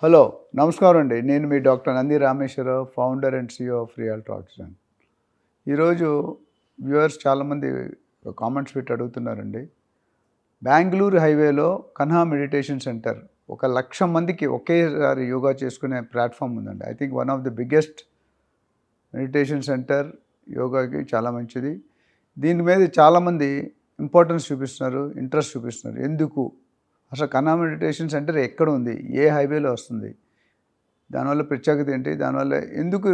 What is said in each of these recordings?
Hello నమస్కారం అండి. నేను మీ doctor Nandi Rameshwar Rao, founder and CEO of realty oxygen. ఈరోజు వ్యూవర్స్ చాలామంది కామెంట్స్ పెట్టి అడుగుతున్నారండి. బెంగళూరు హైవేలో కన్హా మెడిటేషన్ సెంటర్ 1,00,000 మందికి ఒకేసారి యోగా చేసుకునే ప్లాట్ఫామ్ ఉందండి. I think one of the biggest meditation centre. యోగాకి చాలా మంచిది. దీని మీద చాలామంది ఇంపార్టెన్స్ చూపిస్తున్నారు, ఇంట్రెస్ట్ చూపిస్తున్నారు. ఎందుకు అసలు కన్హా మెడిటేషన్ సెంటర్ ఎక్కడ ఉంది, ఏ హైవేలో వస్తుంది, దానివల్ల ప్రత్యేకత ఏంటి, దానివల్ల ఎందుకు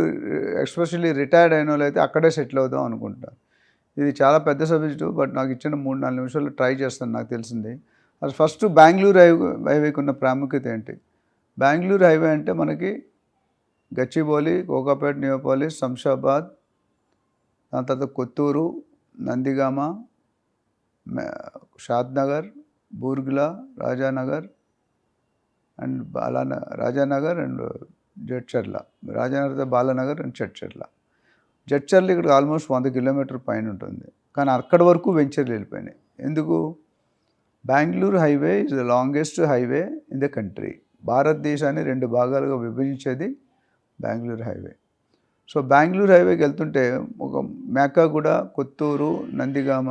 ఎస్పెషల్లీ రిటైర్డ్ అయిన వాళ్ళు అయితే అక్కడే సెటిల్ అవుదాం అనుకుంటారు. ఇది చాలా పెద్ద సబ్జెక్టు, బట్ నాకు ఇచ్చిన 3-4 నిమిషాలు ట్రై చేస్తాను నాకు తెలిసింది. అసలు ఫస్ట్ బెంగళూరు హైవేకి ఉన్న ప్రాముఖ్యత ఏంటి? బెంగళూరు హైవే అంటే మనకి గచ్చిబౌలి, కోకాపేట, న్యూపాలిస్, శంషాబాద్, దాని తర్వాత Kothur, Nandigama, Shadnagar, Burgula, Rajanagar and Rajanagar and Jadcherla. Rajanagar, Balanagar and Jadcherla. Jadcherla ఇక్కడ ఆల్మోస్ట్ 100 కిలోమీటర్ పైన ఉంటుంది, కానీ అక్కడి వరకు వెంచర్లు వెళ్ళిపోయినాయి. ఎందుకు? Bengaluru highway is the longest highway in the country. భారతదేశాన్ని 2 భాగాలుగా విభజించేది బెంగళూరు హైవే. సో బెంగళూరు హైవేకి వెళ్తుంటే ఒక మేకాగూడ, కొత్తూరు, నందిగామ,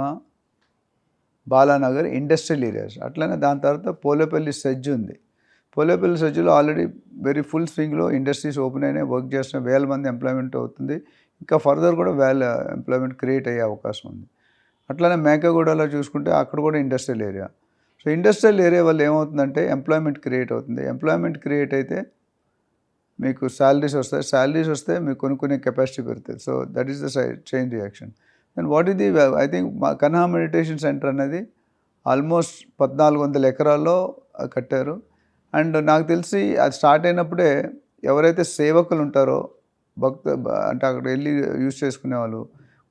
బాలానగర్ ఇండస్ట్రియల్ ఏరియాస్. అట్లనే దాని తర్వాత పోలేపల్లి సెజ్ ఉంది. పోలేపల్లి సెజ్లో ఆల్రెడీ వెరీ ఫుల్ స్వింగ్లో ఇండస్ట్రీస్ ఓపెన్ అయినాయి, వర్క్ చేస్తున్న 1000 మంది ఎంప్లాయ్మెంట్ అవుతుంది. ఇంకా ఫర్దర్ కూడా ఎంప్లాయ్మెంట్ క్రియేట్ అయ్యే అవకాశం ఉంది. అట్లనే మేకగూడలో చూసుకుంటే అక్కడ కూడా industrial area. So industrial area వల్ల ఏమవుతుందంటే ఎంప్లాయ్మెంట్ క్రియేట్ అవుతుంది. ఎంప్లాయ్మెంట్ క్రియేట్ అయితే మీకు శాలరీస్ వస్తాయి. శాలరీస్ వస్తే మీకు కొనుక్కునే కెపాసిటీ పెరుగుతుంది. So that is the chain reaction. And what ఇది I think Kanha meditation centre అనేది ఆల్మోస్ట్ 1400 ఎకరాల్లో కట్టారు. అండ్ నాకు తెలిసి అది స్టార్ట్ అయినప్పుడే ఎవరైతే సేవకులు ఉంటారో అంటే అక్కడ వెళ్ళి యూజ్ చేసుకునేవాళ్ళు,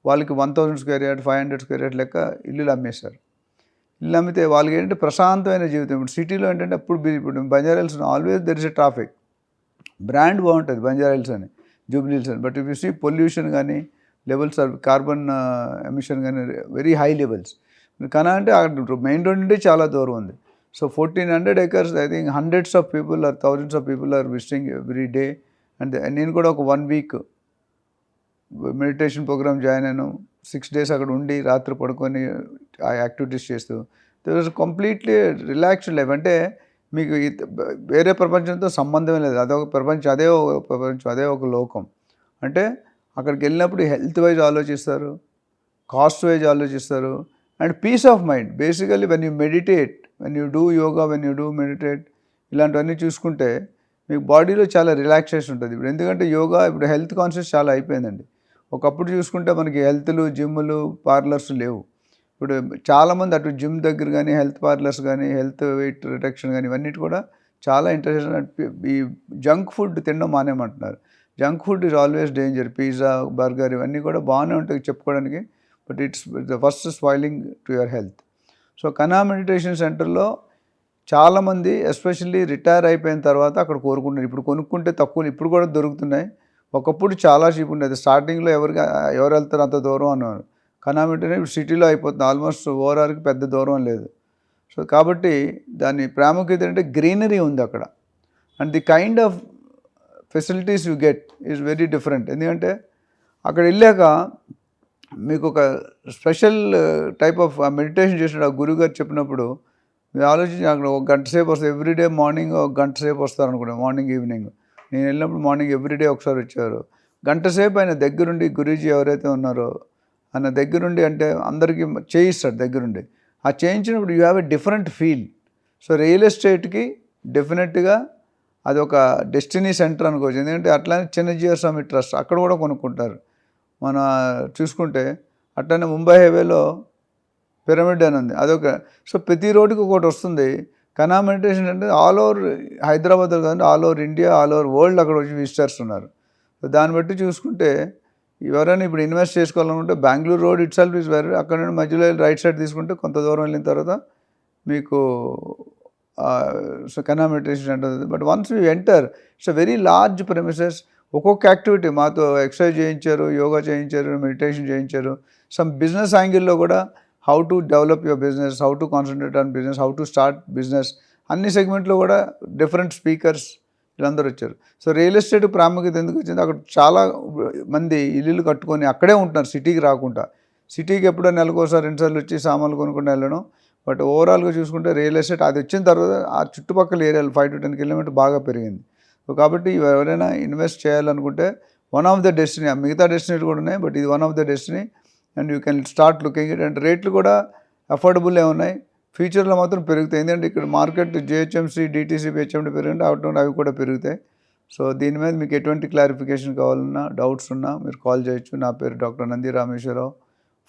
వాళ్ళకి 1000 స్క్వేర్ యార్డ్, 500 స్క్వేర్ యార్డ్ లెక్క ఇల్లులు అమ్మేశారు. ఇల్లు అమ్మితే వాళ్ళకి ఏంటంటే ప్రశాంతమైన జీవితం. ఇప్పుడు సిటీలో ఏంటంటే ఇప్పుడు Banjara Hills always there is a traffic. Brand బాగుంటుంది బంజారాహిల్స్ అని, జూబ్లీహిల్స్ అని, but if you see pollution కానీ లెవెల్స్ ఆర్ కార్బన్ ఎమిషన్ కానీ వెరీ హై లెవెల్స్. కానీ అంటే అక్కడ మెయిన్ రోడ్ నుండి చాలా దూరం ఉంది. So 1400 acres, I think hundreds of people or thousands of people are visiting every day. And నేను కూడా ఒక 1 week మెడిటేషన్ ప్రోగ్రామ్ జాయిన్ అయ్యాను. 6 days అక్కడ ఉండి రాత్రి పడుకొని ఆ యాక్టివిటీస్ చేస్తూ that was completely relaxed life. అంటే మీకు వేరే ప్రపంచంతో సంబంధమే లేదు. అదొక ప్రపంచం, అదే ఒక ప్రపంచం, అదే ఒక లోకం. అంటే అక్కడికి వెళ్ళినప్పుడు హెల్త్ వైజ్ ఆలోచిస్తారు, కాస్ట్ వైజ్ ఆలోచిస్తారు, and peace of mind. Basically when you meditate, when you do yoga, when you do meditate, ఇలాంటివన్నీ చూసుకుంటే మీకు బాడీలో చాలా రిలాక్సేషన్ ఉంటుంది. ఇప్పుడు ఎందుకంటే యోగా ఇప్పుడు హెల్త్ కాన్షియస్ చాలా అయిపోయిందండి. ఒకప్పుడు చూసుకుంటే మనకి హెల్త్లు, జిమ్లు, పార్లర్స్ లేవు. ఇప్పుడు చాలామంది అటు జిమ్ దగ్గర కానీ, హెల్త్ పార్లర్స్ కానీ, హెల్త్ వెయిట్ రిడక్షన్ కానీ ఇవన్నిటి కూడా చాలా ఇంట్రెస్ట్. ఈ జంక్ ఫుడ్ తినడం మానేమంటున్నారు. Junk food is always danger. Pizza, burger ఇవన్నీ కూడా బాగానే ఉంటాయి చెప్పుకోవడానికి, but it's the first spoiling to your health. So Kanha meditation సెంటర్లో చాలామంది ఎస్పెషల్లీ రిటైర్ అయిపోయిన తర్వాత అక్కడ కోరుకుంటున్నారు. ఇప్పుడు కొనుక్కుంటే తక్కువ, ఇప్పుడు కూడా దొరుకుతున్నాయి. ఒకప్పుడు చాలా చీప్ ఉండేది. స్టార్టింగ్లో ఎవరు వెళ్తారు అంత దూరం అన్నారు. కన్హా మెడిటేషన్ ఇప్పుడు సిటీలో అయిపోతుంది. ఆల్మోస్ట్ ఓవరాల్కి పెద్ద దూరం లేదు. సో కాబట్టి దాని ప్రాముఖ్యత అంటే గ్రీనరీ ఉంది అక్కడ, and the kind of facilities you get is very different. ఎందుకంటే అక్కడ వెళ్ళాక మీకు ఒక స్పెషల్ టైప్ ఆఫ్ మెడిటేషన్ చేసినప్పుడు ఆ గురువుగారు చెప్పినప్పుడు మీరు ఆలోచించి అక్కడ 1 గంట సేపు వస్తారు. ఎవ్రీడే మార్నింగ్ 1 గంట సేపు వస్తారు అనుకోండి, మార్నింగ్ ఈవినింగ్. నేను వెళ్ళినప్పుడు మార్నింగ్ ఎవ్రీడే ఒకసారి వచ్చారు. గంట సేపు ఆయన దగ్గరుండి, గురూజీ ఎవరైతే ఉన్నారో ఆయన దగ్గరుండి, అంటే అందరికీ చేయిస్తాడు దగ్గరుండి. ఆ చేయించినప్పుడు you have a different feel. So real ఎస్టేట్కి డెఫినెట్గా అది ఒక డెస్టినీ సెంటర్ అనుకోవచ్చు. ఎందుకంటే అట్లానే చిన్నజీవ స్వామి ట్రస్ట్ అక్కడ కూడా కొనుక్కుంటారు. మన చూసుకుంటే అట్లనే ముంబై హైవేలో పిరమిడ్ అని ఉంది, అదొక. సో ప్రతి రోడ్డుకి ఒకటి వస్తుంది. కన్హా మెడిటేషన్ అంటే ఆల్ ఓవర్ హైదరాబాద్ కాదండి, all over India, all over world అక్కడ వచ్చి విజిటర్స్ ఉన్నారు. సో దాన్ని బట్టి చూసుకుంటే ఎవరైనా ఇప్పుడు ఇన్వెస్ట్ చేసుకోవాలనుకుంటే Bengaluru road it self is very, అక్కడ నుండి మధ్యలో రైట్ సైడ్ తీసుకుంటే కొంత దూరం వెళ్ళిన తర్వాత మీకు so Kanha meditation centre. But once we enter, it's a very large premises. ఒక్కొక్క యాక్టివిటీ మాతో ఎక్సర్సైజ్ చేయించారు, యోగా చేయించారు, మెడిటేషన్ చేయించారు. సమ్ బిజినెస్ యాంగిల్లో కూడా how to develop your business, how to concentrate on business, how to start business, అన్ని సెగ్మెంట్లో కూడా డిఫరెంట్ స్పీకర్స్ వీళ్ళందరూ వచ్చారు. సో రియల్ ఎస్టేట్ ప్రాముఖ్యత ఎందుకు వచ్చింది, అక్కడ చాలా మంది ఇల్లులు కట్టుకొని అక్కడే ఉంటున్నారు, సిటీకి రాకుండా. సిటీకి ఎప్పుడో నెలకోసారి 2 సార్లు వచ్చి సామాన్లు కొనుక్కొని వెళ్ళడం. బట్ ఓవరాల్గా చూసుకుంటే రియల్ ఎస్టేట్ అది వచ్చిన తర్వాత ఆ చుట్టుపక్కల ఏరియాలు 5 to 10 కిలోమీటర్ బాగా పెరిగింది. సో కాబట్టి ఎవరైనా ఇన్వెస్ట్ చేయాలనుకుంటే వన్ ఆఫ్ ద డెస్టినీ, మిగతా డెస్టినీలు కూడా ఉన్నాయి, బట్ ఇది one of the destiny. And you can start looking it. And రేట్లు కూడా అఫోర్డబుల్లే ఉన్నాయి. ఫ్యూచర్లో మాత్రం పెరుగుతాయి, ఎందుకంటే ఇక్కడ మార్కెట్ జిహెచ్ఎంసీ, డిటీసీ, హెచ్ఎండి పెరిగింటే అవి కూడా పెరుగుతాయి. సో దీని మీద మీకు ఎటువంటి క్లారిఫికేషన్ కావాలన్నా, డౌట్స్ ఉన్నా మీరు కాల్ చేయొచ్చు. నా పేరు doctor Nandi Rameshwar Rao,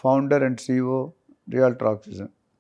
founder and CEO realtor oxygen.